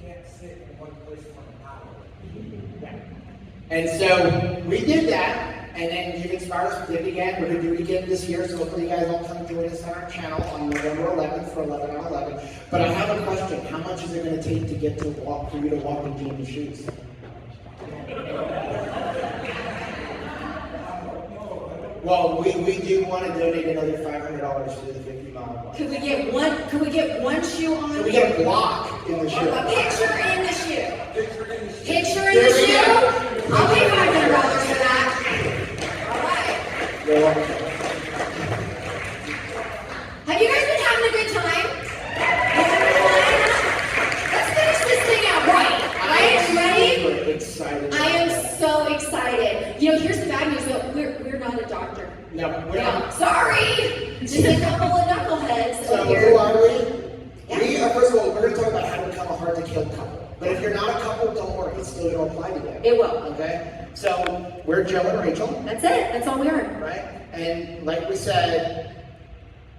can't sit in one place for an hour. Yeah. And so we did that. And then you've inspired us, we did it again, we're going to do it again this year, so hopefully you guys all come join us on our channel on November 11th for 11 on 11. But I have a question, how much is it going to take to get to walk, for you to walk in Jamie's shoes? Well, we do want to donate another $500 to the 50 Mile Walk. Could we get one shoe on? Can we get a block in the shoe? A picture in the shoe. Picture in the shoe? I'll pay $500 for that. You're welcome. Have you guys been having a good time? Let's finish this thing out right? Ready? Super excited. I am so excited. You know, here's the bad news though. We're not a doctor. No, we're not. Sorry! Just a couple of knuckleheads So over here. who are we? Yeah. We are, first of all, we're going to talk about how to become a hard-to-kill couple. But if you're not a couple, don't worry. It's still going to apply to you. It will. Okay? So we're Joe and Rachel. That's it. That's all we are. Right? And like we said,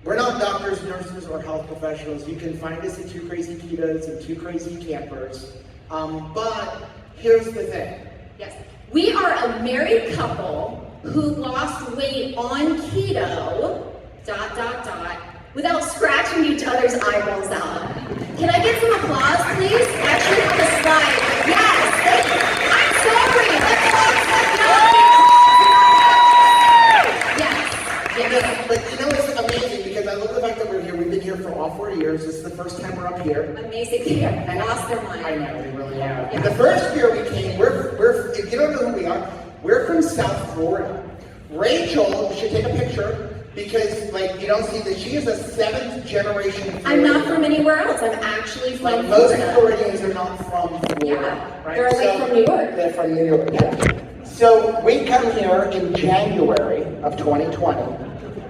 we're not doctors, nurses, or health professionals. You can find us at Two Crazy Ketos and Two Crazy Campers. But here's the thing. Yes. We are a married couple who lost weight on keto, ... without scratching each other's eyeballs out. Can I get some applause, please? Actually, on the slide. Yes. I'm sorry. Yes. But you know, it's amazing because I love the fact that we're here. We've been here for all 4 years. This is the first time we're up here. Amazing. They lost their mind. I know, we really have. Yeah. The first year we came, we're if you don't know who we are, we're from South Florida. Rachel should take a picture because, like, you don't see that she is a 7th generation Floridian. I'm not from anywhere else. I'm actually from Like most Florida. Floridians are not from Florida. Yeah, right? they're like from New York. They're from New York, yeah. So we come here in January of 2020,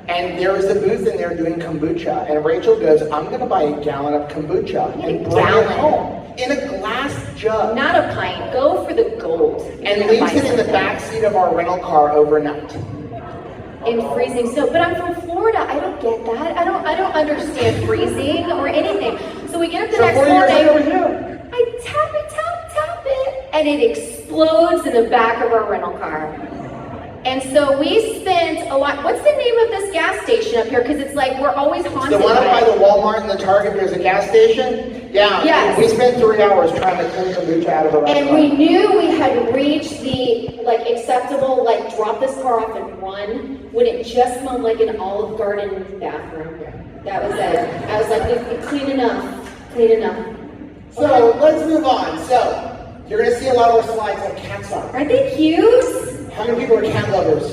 and there was a booth in there doing kombucha, and Rachel goes, I'm going to buy a gallon of kombucha and bring it home in a glass jug. Not a pint. Go for the gold. And leaves it in the back seat of our rental car overnight. In freezing snow. But I'm from Florida. I don't get that. I don't understand freezing or anything. So we get up the So next 4 years morning. over here. I tap it, and it explodes in the back of our rental car. And so we spent a lot. What's the name of this gas station up here? Because it's like we're always haunted. The one up by by the it. Walmart and the Target, there's a gas station. Yeah. Yes. We spent 3 hours trying to clean kombucha out of a rental And car. we knew we had reached the acceptable, drop this car off and run when it just smelled like an Olive Garden bathroom. That was it. I was like, we've clean enough. So let's move on. So you're going to see a lot of our slides have cats on. Aren't they cute? How many people are cat lovers?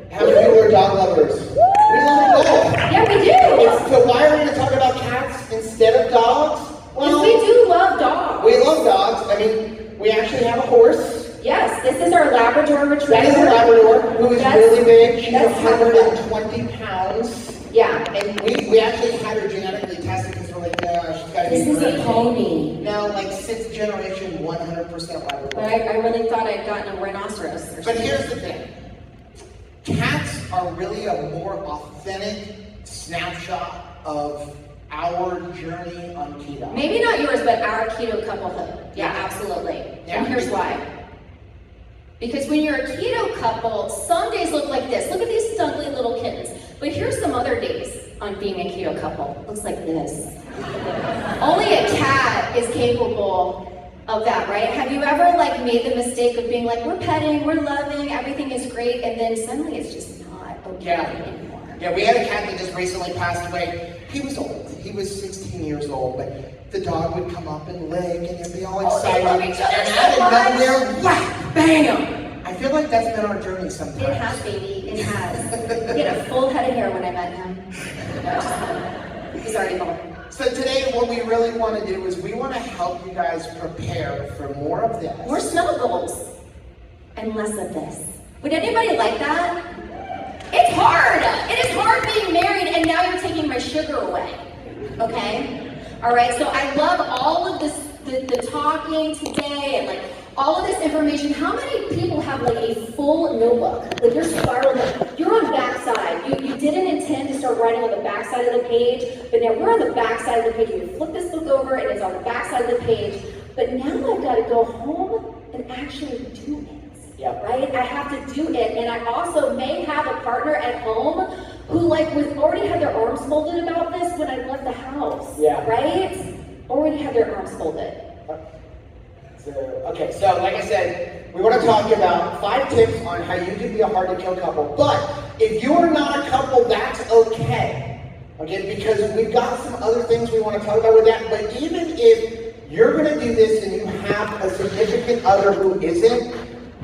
How many people are dog lovers? We love both. Yeah, we do. So why are we going to talk about cats instead of dogs? Because we do love dogs. We love dogs. I mean, we actually have a horse. Yes, this is our Labrador Retriever. That is a Labrador who is really big. She's that's 120 pounds. Yeah. And we actually had her genetically tested because we're like, no, she's got to be This is a bred. pony. No, like 6th generation, 100% Labrador. But I really thought I'd gotten a rhinoceros or But something. here's the thing. Cats are really a more authentic snapshot of our journey on keto. Maybe not yours, but our keto couplehood. Yeah, absolutely. Yeah. And here's why. Because when you're a keto couple, some days look like this. Look at these snuggly little kittens. But here's some other days on being a keto couple. Looks like this. Only a cat is capable of that, right? Have you ever made the mistake of being like, we're petting, we're loving, everything is great, and then suddenly it's just not okay anymore. Yeah, we had a cat that just recently passed away. He was old. He was 16 years old, but the dog would come up and lick, and they'd be all excited. They love each other and so out of much. nowhere, whack, bam! I feel like that's been our journey sometimes. It has, baby. It has. He had a full head of hair when I met him. He's already gone. So today, what we really want to do is we want to help you guys prepare for more of this. More snuggles and less of this. Would anybody like that? It's hard. It is hard being married, and now you're taking my sugar away. Okay? All right. So I love all of this, the talking today, and all of this information. How many people have a full notebook? You're spiraling. You're on backside. You didn't intend to start writing on the backside of the page, but now we're on the backside of the page. We flip this book over, and it's on the backside of the page. But now I've got to go home and actually do it. Yeah. Right? I have to do it. And I also may have a partner at home who like was already had their arms folded about this when I left the house. Yeah. Right? Already had their arms folded. Okay, so like I said, we want to talk about 5 tips on how you can be a hard-to-kill couple. But if you're not a couple, that's okay. Okay, because we've got some other things we want to talk about with that. But even if you're going to do this and you have a significant other who isn't,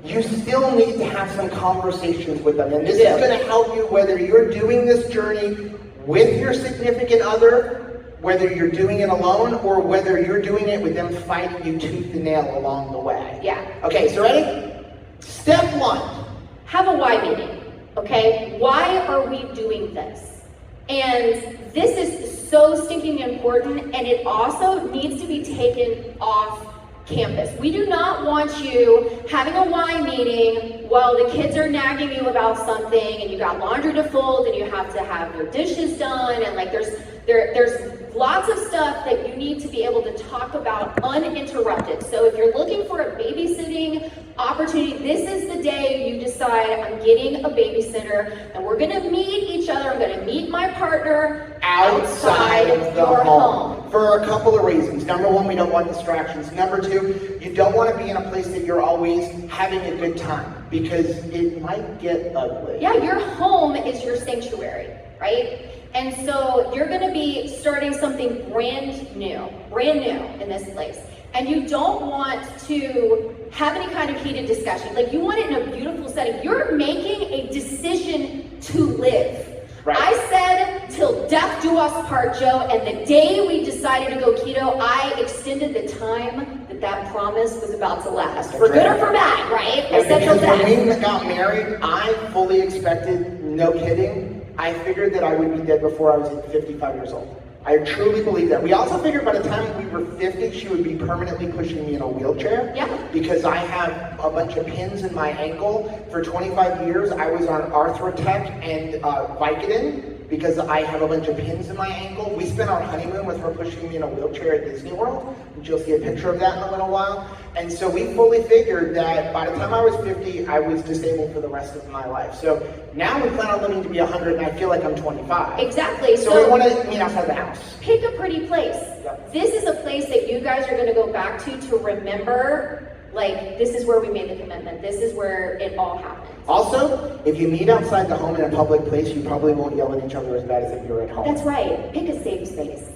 you still need to have some conversations with them. And this is going to help you whether you're doing this journey with your significant other, whether you're doing it alone, or whether you're doing it with them fighting you tooth and nail along the way. Yeah. Okay, so ready? Step 1. Have a why meeting. Okay? Why are we doing this? And this is so stinking important, and it also needs to be taken off campus. We do not want you having a why meeting while the kids are nagging you about something and you got laundry to fold and you have to have your dishes done, and like there's lots of stuff that you need to be able to talk about uninterrupted. So if you're looking for a babysitting opportunity, this is the day you decide I'm getting a babysitter and we're gonna meet each other. I'm gonna meet my partner outside of your home. For a couple of reasons. Number 1, we don't want distractions. Number 2, you don't want to be in a place that you're always having a good time because it might get ugly. Yeah, your home is your sanctuary, right? And so you're going to be starting something brand new in this place. And you don't want to have any kind of heated discussion. Like, you want it in a beautiful setting. You're making a decision to live. Right. I said, till death do us part, Joe, and the day we decided to go keto, I extended the time that promise was about to last. For good or for bad, right? I said till death. When we got married, I fully expected, no kidding, I figured that I would be dead before I was 55 years old. I truly believe that. We also figured by the time we were 50, she would be permanently pushing me in a wheelchair. Yeah. Because I have a bunch of pins in my ankle. For 25 years, I was on Arthrotec and Vicodin because I have a bunch of pins in my ankle. We spent our honeymoon with her pushing me in a wheelchair at Disney World, which you'll see a picture of that in a little while. And so we fully figured that by the time I was 50, I was disabled for the rest of my life. So now we plan on living to be 100, and I feel like I'm 25. Exactly. So we want to meet outside the house. Pick a pretty place. Yep. This is a place that you guys are going to go back to remember, like, this is where we made the commitment. This is where it all happened. Also, if you meet outside the home in a public place, you probably won't yell at each other as bad as if you're at home. That's right. Pick a safe space.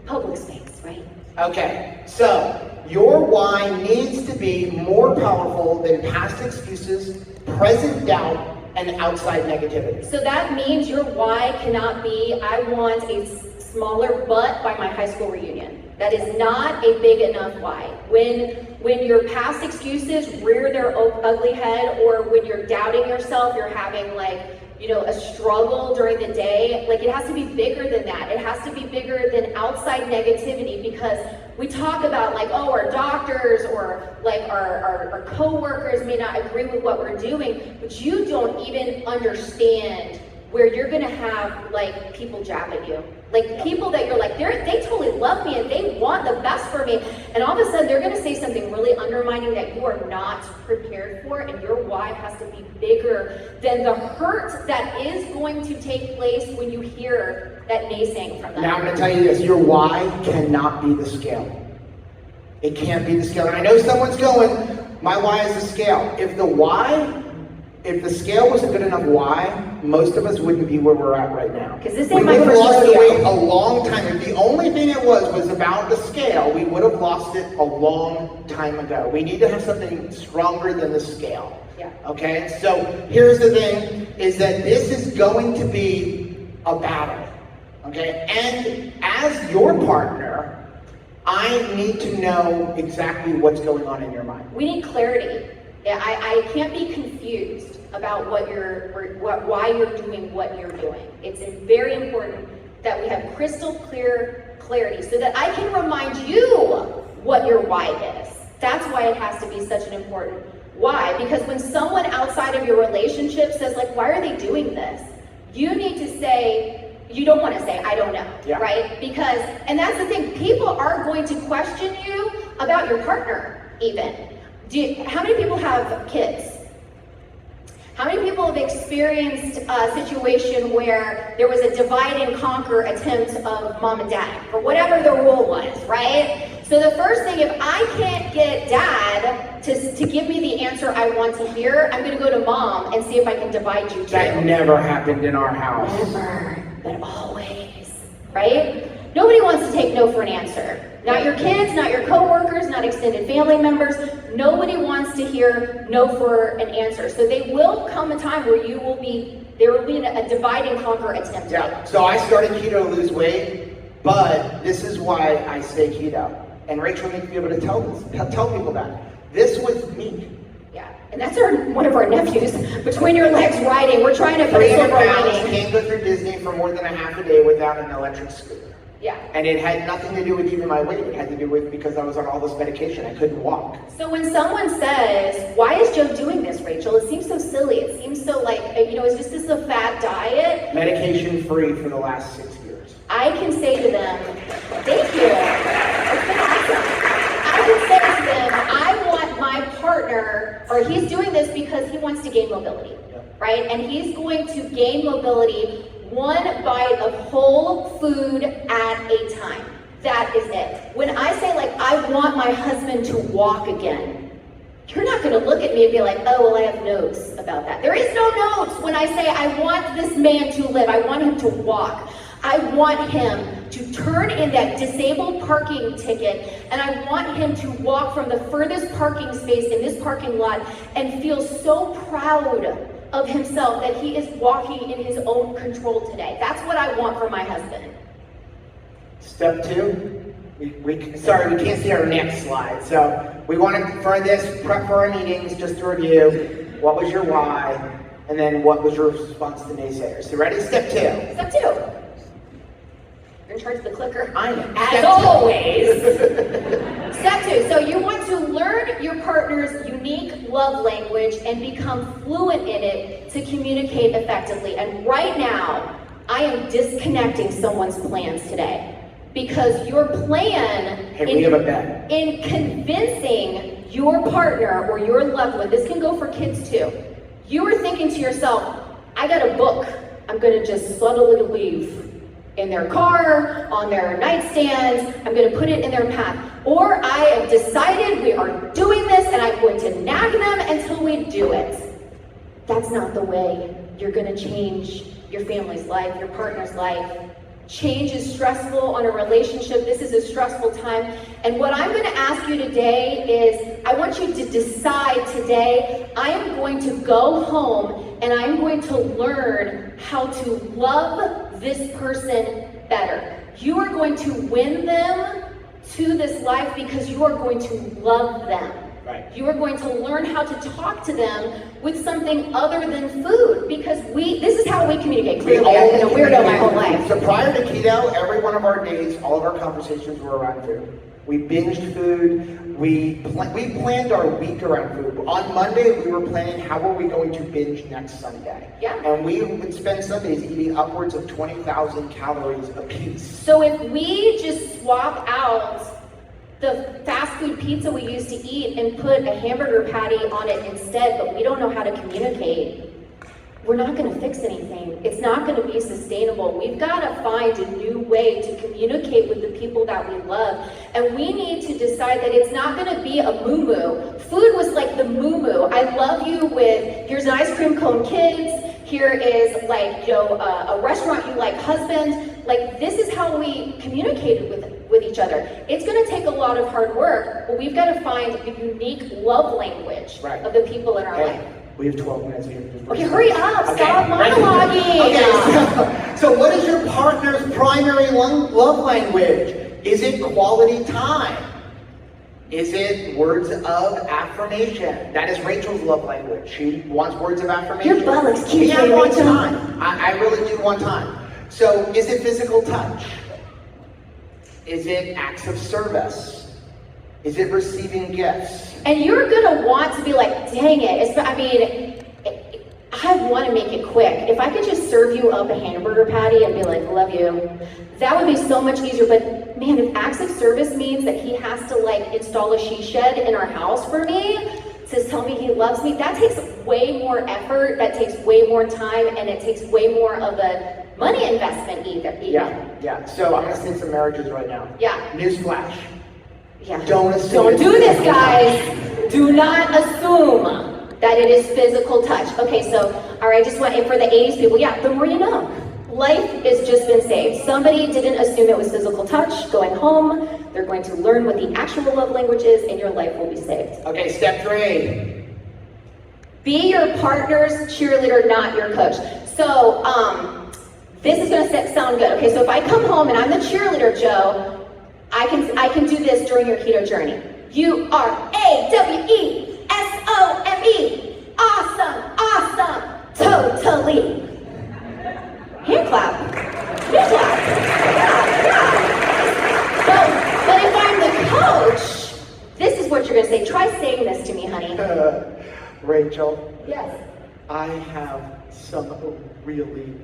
Public space, right? Okay, so your why needs to be more powerful than past excuses, present doubt, and outside negativity. So that means your why cannot be, I want a smaller butt by my high school reunion. That is not a big enough why. When your past excuses rear their ugly head, or when you're doubting yourself, you're having like, a struggle during the day, like, it has to be bigger than that. It has to be bigger than outside negativity, because we talk about like, oh, our doctors or like our co-workers may not agree with what we're doing, but you don't even understand where you're gonna have like people jab at you. Like, people that you're like, they totally love me and they want the best for me, and all of a sudden they're gonna say something really undermining that you are not prepared for, and your why has to be bigger than the hurt that is going to take place when you hear that naysaying from them. Now I'm gonna tell you this, your why cannot be the scale. It can't be the scale. And I know someone's going, my why is the scale. If the scale was a good enough why, most of us wouldn't be where we're at right now. Because this We ain't my would have personal lost the scale. weight a long time. If the only thing it was about the scale, we would have lost it a long time ago. We need to have something stronger than the scale. Yeah. Okay? So here's the thing, is that this is going to be a battle. Okay? And as your partner, I need to know exactly what's going on in your mind. We need clarity. Yeah, I can't be confused about why you're doing what you're doing. It's very important that we have crystal clear clarity so that I can remind you what your why is. That's why it has to be such an important why. Because when someone outside of your relationship says, like, why are they doing this? You need to say, you don't want to say, I don't know, Yeah. right? Because, and that's the thing, people are going to question you about your partner, even. How many people have kids? How many people have experienced a situation where there was a divide and conquer attempt of mom and dad, or whatever the rule was, right? So the first thing, if I can't get dad to give me the answer I want to hear, I'm gonna go to mom and see if I can divide you too. That never happened in our house. Never, but always, right? Nobody wants to take no for an answer. Not your kids, not your coworkers, not extended family members. Nobody wants to hear no for an answer. So they will come a time where there will be a divide and conquer attempt. Yeah, so I started keto to lose weight, but this is why I stay keto. And Rachel needs to be able to tell people that. This was me. Yeah, and that's one of our nephews. Between your legs riding, we're trying to put a 300 silver pounds, lining. can't go through Disney for more than a half a day without an electric scooter. Yeah. And it had nothing to do with even my weight. It had to do with because I was on all this medication. I couldn't walk. So when someone says, why is Joe doing this, Rachel? It seems so silly. It seems so like, is just this a fad diet? Medication free for the last 6 years. I can say to them, thank you. It's been awesome. I can say to them, I want my partner, or he's doing this because he wants to gain mobility, right? And he's going to gain mobility one bite of whole food at a time. That is it. When I say, like, I want my husband to walk again, you're not going to look at me and be like, oh, well, I have notes about that. There is no notes when I say I want this man to live. I want him to walk. I want him to turn in that disabled parking ticket, and I want him to walk from the furthest parking space in this parking lot and feel so proud of himself that he is walking in his own control today. That's what I want for my husband. Step 2, we can't see our next slide. So we want to, for this, prep for our meetings, just to review, what was your why, and then what was your response to naysayers. So ready? Step 2. Step 2. You're in charge of the clicker? I am. As always. Step 2. So you want to learn your partner's unique love language and become fluent in it to communicate effectively. And right now, I am disconnecting someone's plans today. Because your plan we have a bet. in convincing your partner or your loved one, this can go for kids too. You are thinking to yourself, I got a book I'm going to just subtly leave in their car, on their nightstand. I'm going to put it in their path. Or I have decided we are doing this and I'm going to nag them until we do it. That's not the way you're going to change your family's life, your partner's life. Change is stressful on a relationship. This is a stressful time. And what I'm going to ask you today is, I want you to decide today, I am going to go home and I'm going to learn how to love this person better. You are going to win them to this life because you are going to love them. Right. You are going to learn how to talk to them with something other than food, because this is how we communicate. Clearly, I've been a weirdo my whole life. So prior to keto, every one of our days, all of our conversations were around food. We binged food. We planned our week around food. On Monday, we were planning how are we going to binge next Sunday. Yeah. And we would spend Sundays eating upwards of 20,000 calories a piece. So if we just swap out the fast food pizza we used to eat and put a hamburger patty on it instead, but we don't know how to communicate, we're not going to fix anything. It's not going to be sustainable. We've got to find a new way to communicate with the people that we love. And we need to decide that it's not going to be a moo-moo. Food was like the moo-moo. I love you with, here's an ice cream cone, kids. Here is like, a restaurant you like, husband. Like, this is how we communicated with each other. It's going to take a lot of hard work, but we've got to find the unique love language of the people in our life. We have 12 minutes here. Okay, hurry up, stop monologuing. Okay, so what is your partner's primary love language? Is it quality time? Is it words of affirmation? That is Rachel's love language. She wants words of affirmation. Your butt looks cute. Yeah, one time. I really do one time. So is it physical touch? Is it acts of service? Is it receiving gifts? And you're gonna want to be like, dang it. I I want to make it quick. If I could just serve you up a hamburger patty and be like, love you, that would be so much easier. But man, if acts of service means that he has to like install a she shed in our house for me to tell me he loves me, that takes way more effort, that takes way more time, and it takes way more of a money investment either. Yeah. So I'm gonna see some marriages right now. Yeah. Newsflash. Yeah. Don't assume. Don't it's do this, physical guys. Do not assume that it is physical touch. Okay, so, all right, just went in for the 80s people. Yeah, the more you know. Life has just been saved. Somebody didn't assume it was physical touch. Going home, they're going to learn what the actual love language is, and your life will be saved. Okay, step 3. Be your partner's cheerleader, not your coach. So, this is gonna sound good. Okay, so if I come home and I'm the cheerleader, Joe, I can do this during your keto journey. You are AWESOME. Awesome. Totally. Hand clap. Yeah. But if I'm the coach, this is what you're gonna say. Try saying this to me, honey. Rachel, Yes. I have some really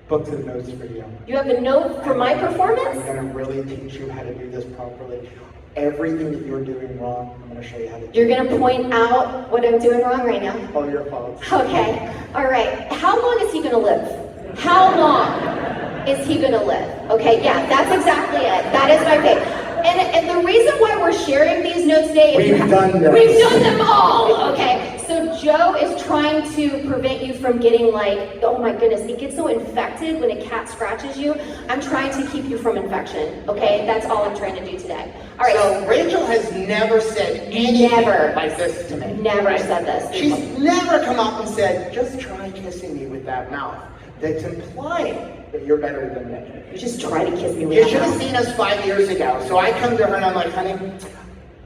books and notes for you. You have a note for my I'm performance? gonna really teach you how to do this properly. Everything that you're doing wrong, I'm gonna show you how to do. You're gonna point out what I'm doing wrong right now. All your faults. Okay, all right. How long is he gonna live? How long is he gonna live? Okay, yeah, that's exactly it. That is my pick. And the reason why we're sharing these notes today, We've done this. We've done them all. Okay, so Joe is trying to prevent you from getting like, oh my goodness, it gets so infected when a cat scratches you. I'm trying to keep you from infection. Okay, that's all I'm trying to do today. All right. So Rachel has never said anything Never. like this to me. Never said this. She's never come up and said, just try kissing me with that mouth. That's implying that you're better than me. You just try to kiss me with You that should have mouth. seen us 5 years ago. So I come to her and I'm like, honey,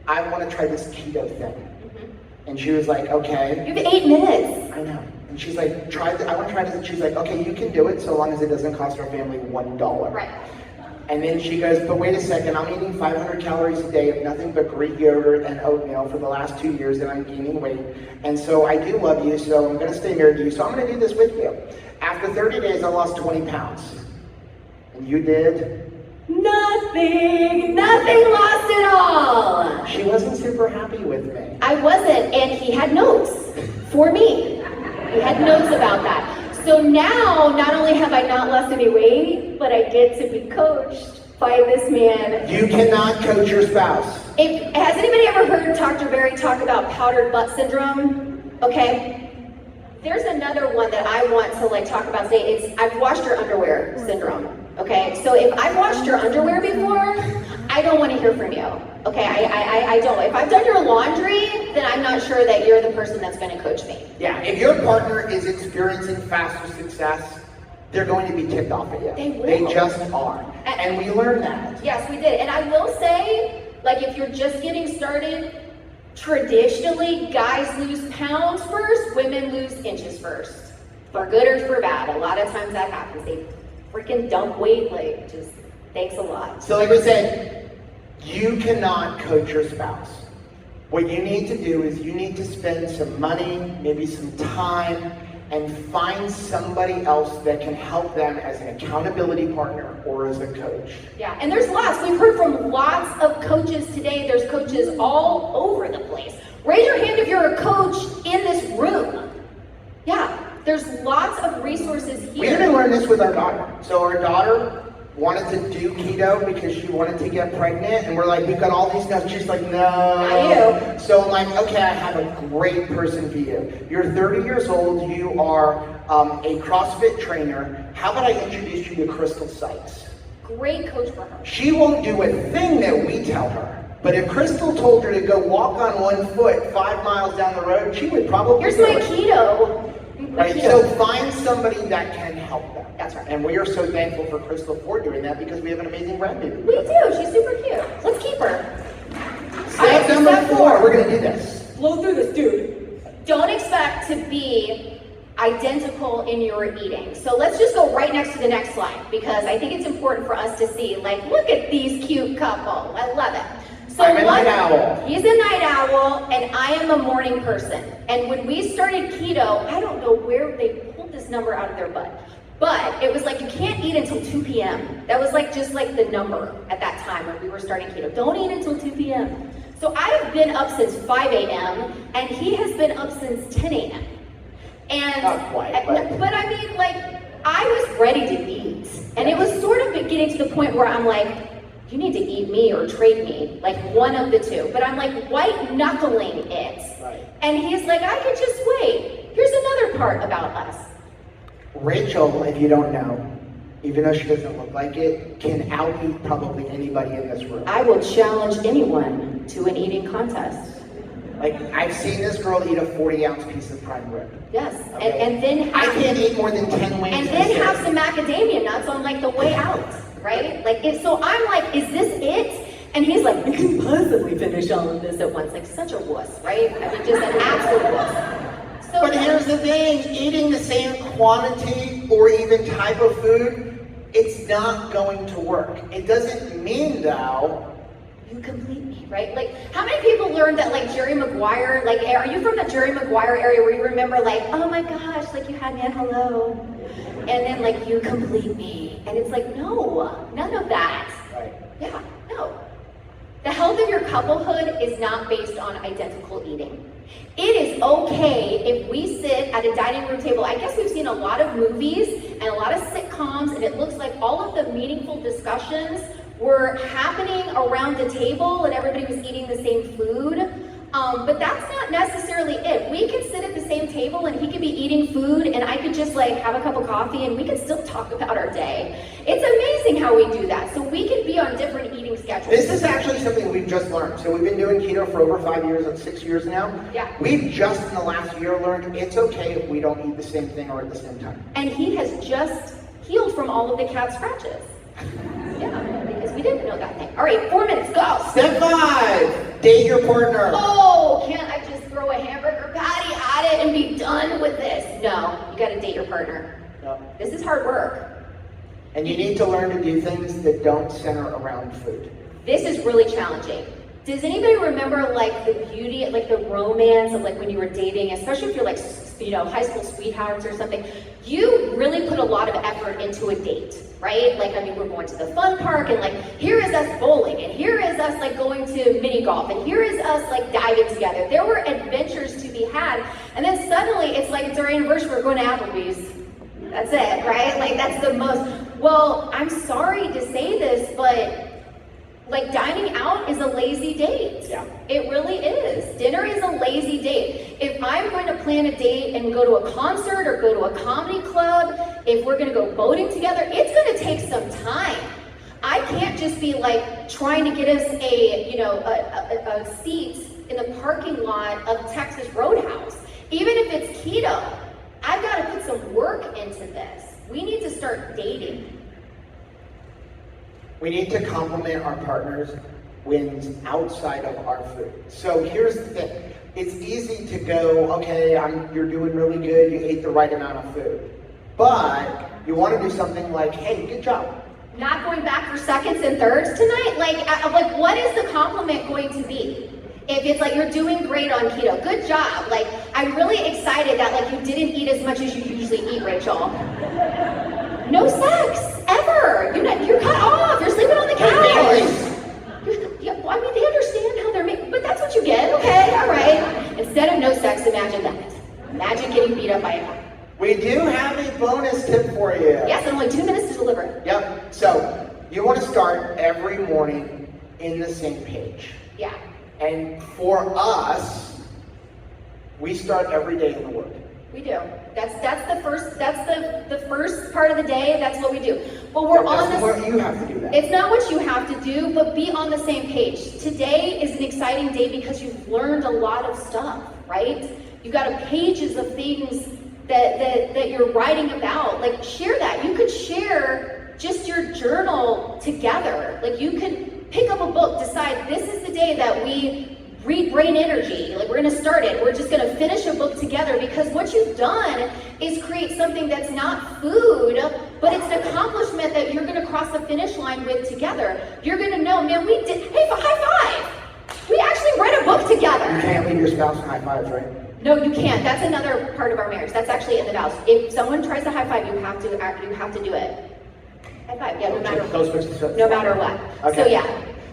I want to try this keto thing. And she was like, okay. You have 8 minutes. I know. And she's like, I want to try this. And she's like, okay, you can do it so long as it doesn't cost our family $1. Right. And then she goes, but wait a second, I'm eating 500 calories a day of nothing but Greek yogurt and oatmeal for the last 2 years and I'm gaining weight. And so I do love you, so I'm gonna stay married to you, so I'm gonna do this with you. After 30 days, I lost 20 pounds. And you did? Nothing lost at all. She wasn't super happy with me. I wasn't, and he had notes for me. He had notes about that. So now, not only have I not lost any weight, but I get to be coached by this man. You cannot coach your spouse. Has anybody ever heard Dr. Barry talk about powdered butt syndrome? Okay. There's another one that I want to talk about today. It's I've washed your underwear syndrome. Okay, so if I've washed your underwear before, I don't want to hear from you. Okay, I don't. If I've done your laundry, then I'm not sure that you're the person that's going to coach me. Yeah, if your partner is experiencing faster success, they're going to be ticked off at you. They will. They just are. And we learned that. Yes, we did. And I will say, if you're just getting started, traditionally, guys lose pounds first, women lose inches first. For good or for bad. A lot of times that happens. They freaking dump weight, just thanks a lot. So like we said, you cannot coach your spouse. What you need to do is you need to spend some money, maybe some time, and find somebody else that can help them as an accountability partner or as a coach. Yeah, and there's lots. We've heard from lots of coaches today. There's coaches all over the place. Raise your hand if you're a coach in this room. Yeah, there's lots of resources here. We even learned this with our daughter. So our daughter wanted to do keto because she wanted to get pregnant, and we're like, we've got all these notes. She's like, no. Not you. So I'm like, okay, I have a great person for you. You're 30 years old. You are a CrossFit trainer. How about I introduce you to Crystal Sykes? Great coach for her. She won't do a thing that we tell her. But if Crystal told her to go walk on one foot 5 miles down the road, she would probably Here's do my it. keto. Right, so find somebody that can help them. That's right. And we are so thankful for Crystal for doing that because we have an amazing grandbaby. We do. She's super cute. Let's keep her. Step number 4, we're going to do this. Blow through this, dude. Don't expect to be identical in your eating. So let's just go right next to the next slide because I think it's important for us to see, look at these cute couple. I love it. So I'm a night owl. He's a night owl, and I am a morning person. And when we started keto, I don't know where they pulled this number out of their butt, but it was like you can't eat until 2 p.m. That was like just like the number at that time when we were starting keto. Don't eat until 2 p.m. So I have been up since 5 a.m. and he has been up since 10 a.m. And Not quite, but I mean, like, I was ready to eat, and it was sort of getting to the point where I'm like, you need to eat me or trade me, like one of the two. But I'm like white knuckling it. Right. And he's like, I could just wait. Here's another part about us. Rachel, if you don't know, even though she doesn't look like it, can out-eat probably anybody in this room. I will challenge anyone to an eating contest. Like, I've seen this girl eat a 40-ounce piece of prime rib. Yes, Okay. and then I can't eat more than 10 wings. and a then day. have some macadamia nuts on like the way out, right? Like, so I'm like, is this it? And he's like, we can possibly finish all of this at once. Like, such a wuss, right? I mean, just an absolute wuss. So But here's the thing, eating the same quantity or even type of food, it's not going to work. It doesn't mean, though, you complete me, right? Like, how many people learned that, like, Jerry Maguire, like, are you from the Jerry Maguire area where you remember, like, oh my gosh, like, you had me at hello, and then, like, you complete me, and it's like, no, none of that. right. Yeah, no. The health of your couplehood is not based on identical eating. It is okay if we sit at a dining room table. I guess we've seen a lot of movies and a lot of sitcoms, and it looks like all of the meaningful discussions were happening around the table and everybody was eating the same food. But that's not necessarily it. We could sit at the same table and he could be eating food and I could just like have a cup of coffee and we could still talk about our day. It's amazing how we do that. So we could be on different eating schedules. This is actually something we've just learned. So we've been doing keto for over 5 years and 6 years now. Yeah. We've just in the last year learned it's okay if we don't eat the same thing or at the same time. And he has just healed from all of the cat scratches. Yeah, because we didn't know that thing. All right, 4 minutes, go. Step 5, date your partner. Oh, can't I just throw a hamburger patty at it and be done with this? No, you gotta date your partner. No. This is hard work. And you need to learn to do things that don't center around food. This is really challenging. Does anybody remember like the beauty, like the romance of like when you were dating, especially if you're like, you know, high school sweethearts or something, you really put a lot of effort into a date, right? Like, I mean, we're going to the fun park and like, here is us bowling and here is us like going to mini golf and here is us like diving together. There were adventures to be had. And then suddenly it's like, it's our anniversary, we're going to Applebee's. That's it, right? Like that's the most, well, I'm sorry to say this, but like dining out is a lazy date. Yeah. It really is. Dinner is a lazy date. If I'm going to plan a date and go to a concert or go to a comedy club, if we're going to go boating together, it's going to take some time. I can't just be like trying to get us a, you know, a seat in the parking lot of Texas Roadhouse. Even if it's keto, I've got to put some work into this. We need to start dating. We need to compliment our partners' wins outside of our food. So here's the thing. It's easy to go, okay, you're doing really good, you ate the right amount of food. But you want to do something like, hey, good job. Not going back for seconds and thirds tonight? Like what is the compliment going to be? If it's like, you're doing great on keto, good job. Like, I'm really excited that like you didn't eat as much as you usually eat, Rachel. No sex, ever. You're cut off, you're sleeping on the couch. Yeah, well, I mean, they understand how they're made, but that's what you get, okay, all right. Instead of no sex, imagine that. Imagine getting beat up by a guy. We do have a bonus tip for you. Yes, and only 2 minutes to deliver it. Yep. So you want to start every morning in the same page. Yeah. And for us, we start every day in the Word. We do. That's the first part of the day. That's what we do. But we're on That's this. what you have to do that. It's not what you have to do, but be on the same page. Today is an exciting day because you've learned a lot of stuff, right? You've got pages of things that you're writing about. Like, share that. You could share just your journal together. Like, you could pick up a book, decide this is the day that we read Brain Energy. Like, we're gonna start it. We're just gonna finish a book together, because what you've done is create something that's not food, but it's an accomplishment that you're gonna cross the finish line with together. You're gonna know, man, we did, hey, high five. can't leave your spouse in high fives, right? No, you can't. That's another part of our marriage. That's actually in the vows. If someone tries to high five, you have to do it. High five, yeah, no matter what. Okay.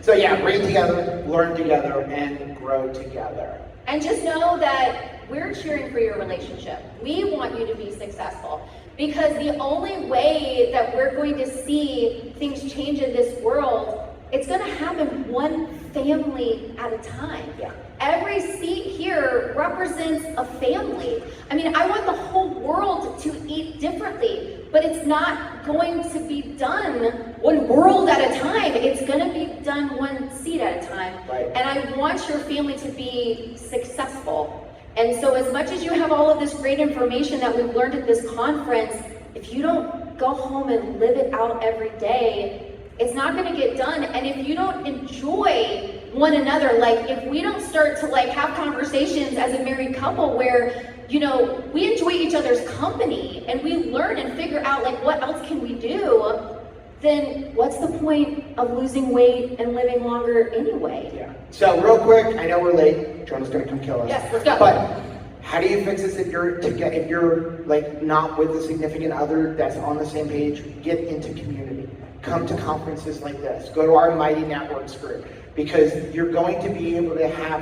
So yeah, read together, learn together, and grow together. And just know that we're cheering for your relationship. We want you to be successful because the only way that we're going to see things change in this world, it's going to happen one family at a time. Yeah. Every seat here represents a family. I mean, I want the whole world to eat differently, but it's not going to be done one world at a time. It's going to be done one seat at a time. Right. And I want your family to be successful. And so as much as you have all of this great information that we've learned at this conference, if you don't go home and live it out every day, it's not going to get done. And if you don't enjoy one another, like if we don't start to like have conversations as a married couple where, you know, we enjoy each other's company and we learn and figure out like what else can we do, then what's the point of losing weight and living longer anyway? Yeah. So real quick, I know we're late. Jonah's gonna come kill us. Yes, let's go. But how do you fix this if you're like not with a significant other that's on the same page? Get into community. Come to conferences like this. Go to our Mighty Networks group because you're going to be able to have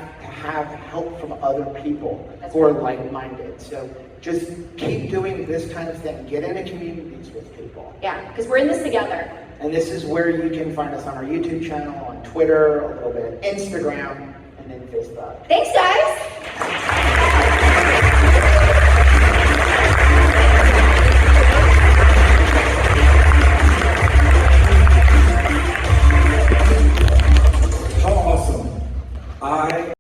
help from other people who are like-minded. So just keep doing this kind of thing. Get into communities with people. Yeah, because we're in this together. And this is where you can find us on our YouTube channel, on Twitter, a little bit, Instagram, and then Facebook. Thanks, guys.